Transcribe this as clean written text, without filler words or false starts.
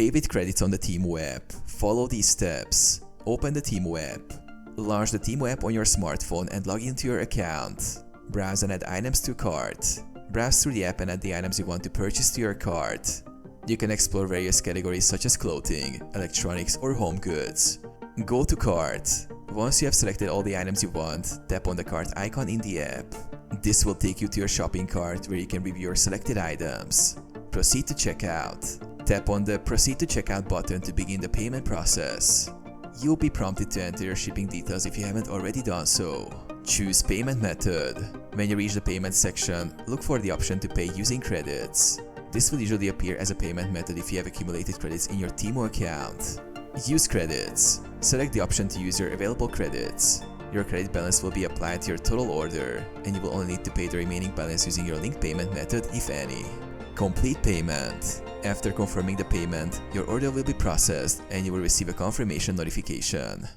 Pay with credits on the Temu app. Follow these steps. Open the Temu app. Launch the Temu app on your smartphone and log into your account. Browse and add items to cart. Browse through the app and add the items you want to purchase to your cart. You can explore various categories such as clothing, electronics, or home goods. Go to cart. Once you have selected all the items you want, tap on the cart icon in the app. This will take you to your shopping cart where you can review your selected items. Proceed to checkout. Tap on the Proceed to Checkout button to begin the payment process. You'll be prompted to enter your shipping details if you haven't already done so. Choose Payment Method. When you reach the payment section, look for the option to pay using credits. This will usually appear as a payment method if you have accumulated credits in your Temu account. Use credits. Select the option to use your available credits. Your credit balance will be applied to your total order, and you will only need to pay the remaining balance using your linked payment method, if any. Complete payment. After confirming the payment, your order will be processed and you will receive a confirmation notification.